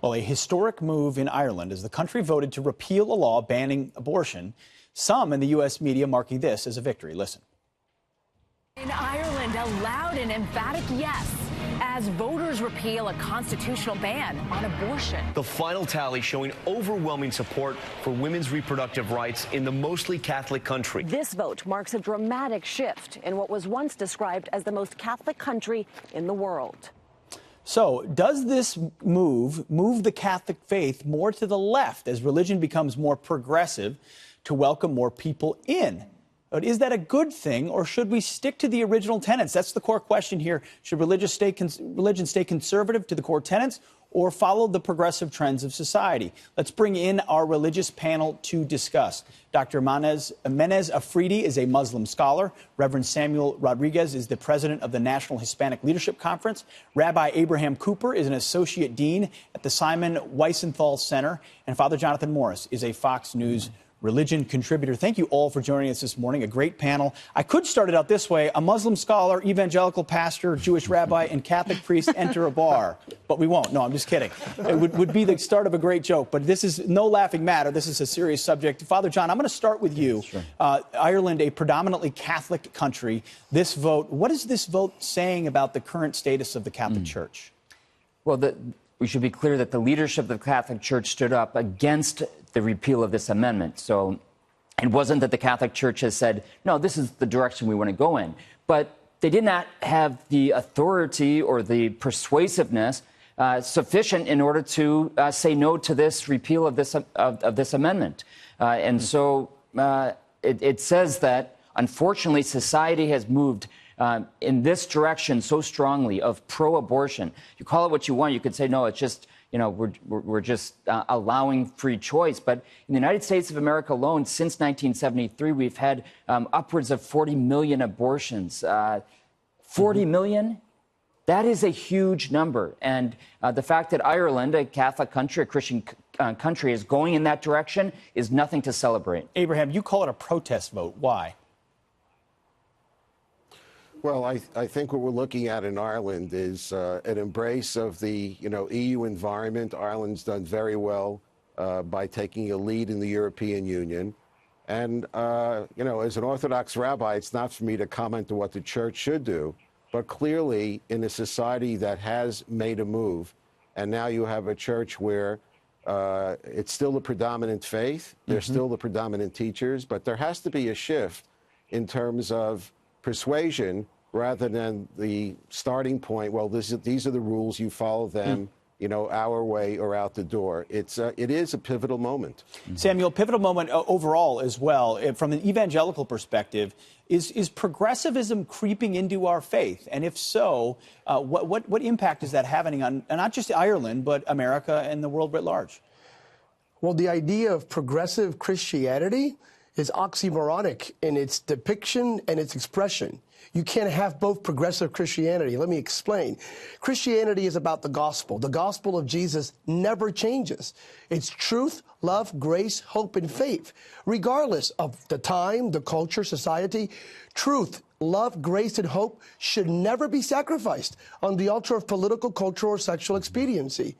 Well, a historic move in Ireland as the country voted to repeal a law banning abortion. Some in the U.S. media marking this as a victory. Listen. In Ireland, a loud and emphatic yes as voters repeal a constitutional ban on abortion. The final tally showing overwhelming support for women's reproductive rights in the mostly Catholic country. This vote marks a dramatic shift in what was once described as the most Catholic country in the world. So does this move the Catholic faith more to the left as religion becomes more progressive to welcome more people in? But is that a good thing, or should we stick to the original tenets? That's the core question here. Should religion stay conservative to the core tenets or follow the progressive trends of society? Let's bring in our religious panel to discuss. Dr. Menez Afridi is a Muslim scholar. Reverend Samuel Rodriguez is the president of the National Hispanic Leadership Conference. Rabbi Abraham Cooper is an associate dean at the Simon Wiesenthal Center. And Father Jonathan Morris is a Fox News religion contributor. Thank you all for joining us this morning. A great panel. I could start it out this way. A Muslim scholar, evangelical pastor, Jewish rabbi, and Catholic priest enter a bar. But we won't. No, I'm just kidding. It would be the start of a great joke. But this is no laughing matter. This is a serious subject. Father John, I'm going to start with you. Sure. Ireland, a predominantly Catholic country. This vote, what is this vote saying about the current status of the Catholic Church? Well, we should be clear that the leadership of the Catholic Church stood up against the repeal of this amendment. So it wasn't that the Catholic Church has said, no, this is the direction we want to go in. But they did not have the authority or the persuasiveness sufficient in order to say no to this repeal of this amendment. And so it says that, unfortunately, society has moved in this direction so strongly of pro-abortion. You call it what you want. You could say, no, it's just, you know, we're just allowing free choice. But in the United States of America alone, since 1973, we've had upwards of 40 million abortions. 40 million? That is a huge number. And the fact that Ireland, a Catholic country, a Christian country, is going in that direction is nothing to celebrate. Abraham, you call it a protest vote. Why? Well, I think what we're looking at in Ireland is an embrace of the EU environment. Ireland's done very well by taking a lead in the European Union. And, as an Orthodox rabbi, it's not for me to comment on what the church should do. But clearly, in a society that has made a move, and now you have a church where it's still the predominant faith, they're still the predominant teachers, but there has to be a shift in terms of persuasion rather than the starting point. Well, these are the rules, you follow them, our way or out the door. It is a pivotal moment. Samuel, pivotal moment overall as well. From an evangelical perspective, is progressivism creeping into our faith? And if so, what impact is that having on not just Ireland, but America and the world writ large? Well, the idea of progressive Christianity is oxymoronic in its depiction and its expression. You can't have both progressive Christianity. Let me explain. Christianity is about the gospel. The gospel of Jesus never changes. It's truth, love, grace, hope, and faith. Regardless of the time, the culture, society, truth, love, grace, and hope should never be sacrificed on the altar of political, cultural, or sexual expediency.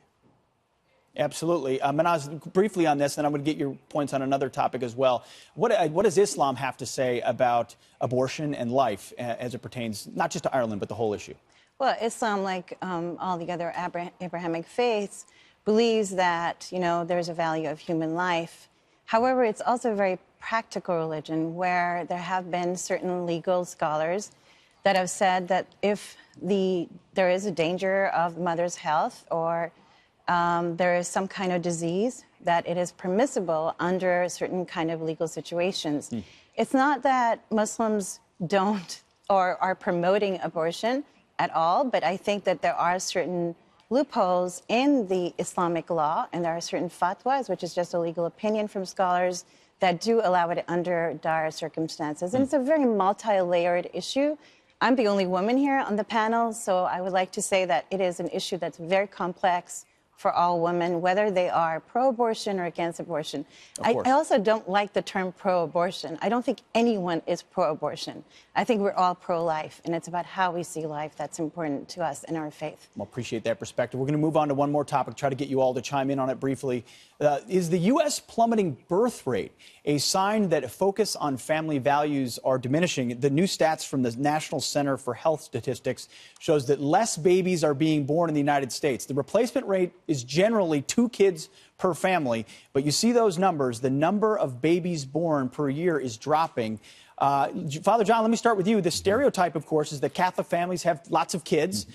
Absolutely. Menaz, briefly on this, and I'm going to get your points on another topic as well. What does Islam have to say about abortion and life as it pertains not just to Ireland, but the whole issue? Well, Islam, like all the other Abrahamic faiths, believes that, there's a value of human life. However, it's also a very practical religion where there have been certain legal scholars that have said that if there is a danger of the mother's health or there is some kind of disease, that it is permissible under certain kind of legal situations. It's not that Muslims don't or are promoting abortion at all, but I think that there are certain loopholes in the Islamic law, and there are certain fatwas, which is just a legal opinion from scholars, that do allow it under dire circumstances. And it's a very multi-layered issue. I'm the only woman here on the panel, so I would like to say that it is an issue that's very complex, for all women, whether they are pro-abortion or against abortion. I course. also don't like the term pro-abortion. I don't think anyone is pro-abortion. I think we're all pro-life, and it's about how we see life that's important to us in our faith. Well, appreciate that perspective. We're going to move on to one more topic, try to get you all to chime in on it briefly. Is the U.S. plummeting birth rate a sign that a focus on family values are diminishing? The new stats from the National Center for Health Statistics shows that less babies are being born in the United States. The replacement rate is generally 2 kids per family, but you see those numbers. The number of babies born per year is dropping. Father John, let me start with you. The stereotype, of course, is that Catholic families have lots of kids.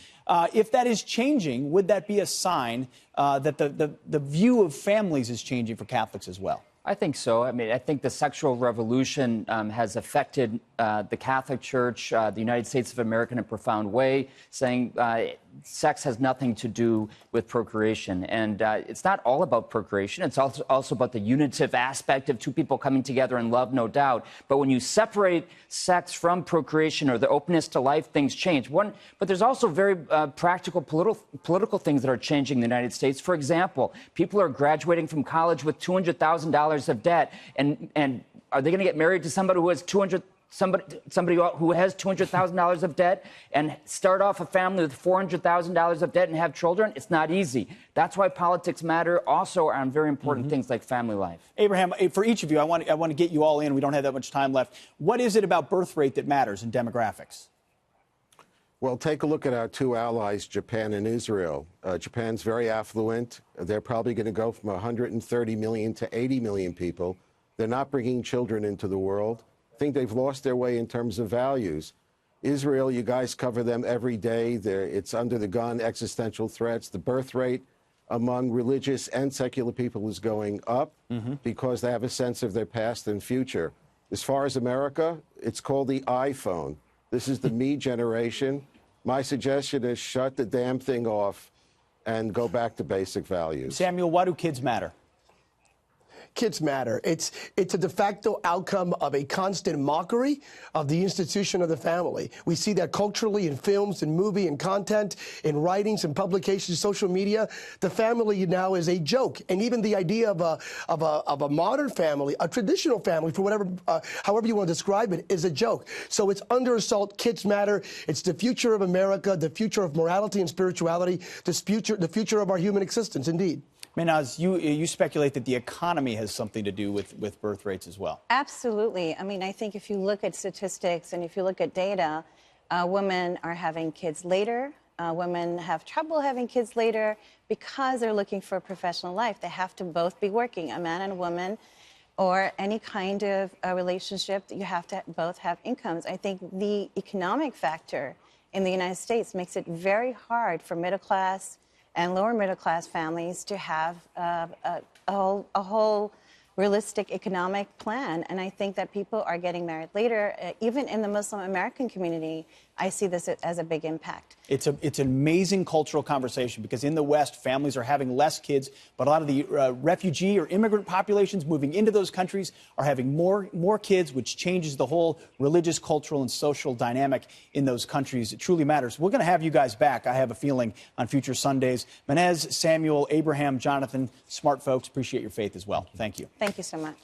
If that is changing, would that be a sign that the view of families is changing for Catholics as well? I think so. I mean, I think the sexual revolution has affected the Catholic Church, the United States of America in a profound way, saying sex has nothing to do with procreation. And it's not all about procreation. It's also about the unitive aspect of 2 people coming together in love, no doubt. But when you separate sex from procreation or the openness to life, things change. But there's also very practical political things that are changing in the United States. For example, people are graduating from college with $200,000 of debt. And are they going to get married to somebody who has somebody who has $200,000 of debt and start off a family with $400,000 of debt and have children? It's not easy. That's why politics matter also on very important things like family life. Abraham, for each of you, I want to get you all in. We don't have that much time left. What is it about birth rate that matters in demographics? Well, take a look at our 2 allies, Japan and Israel. Japan's very affluent. They're probably going to go from 130 million to 80 million people. They're not bringing children into the world. I think they've lost their way in terms of values. Israel, you guys cover them every day. It's under the gun, existential threats. The birth rate among religious and secular people is going up because they have a sense of their past and future. As far as America, it's called the iPhone. This is the me generation. My suggestion is shut the damn thing off and go back to basic values. Samuel, why do kids matter? Kids matter. It's a de facto outcome of a constant mockery of the institution of the family. We see that culturally in films and movie and content, in writings and publications, social media. The family now is a joke, and even the idea of a modern family, a traditional family, for whatever, however you want to describe it, is a joke. So it's under assault. Kids matter. It's the future of America, the future of morality and spirituality, the future of our human existence. Indeed. Mehnaz, you speculate that the economy has something to do with birth rates as well. Absolutely. I mean, I think if you look at statistics and if you look at data, women are having kids later. Women have trouble having kids later because they're looking for a professional life. They have to both be working, a man and a woman, or any kind of a relationship that you have to both have incomes. I think the economic factor in the United States makes it very hard for middle class and lower middle class families to have a whole realistic economic plan. And I think that people are getting married later. Even in the Muslim American community, I see this as a big impact. It's an amazing cultural conversation because in the West, families are having less kids, but a lot of the refugee or immigrant populations moving into those countries are having more kids, which changes the whole religious, cultural, and social dynamic in those countries. It truly matters. We're going to have you guys back, I have a feeling, on future Sundays. Mehnaz, Samuel, Abraham, Jonathan, smart folks. Appreciate your faith as well. Thank you. Thank you so much.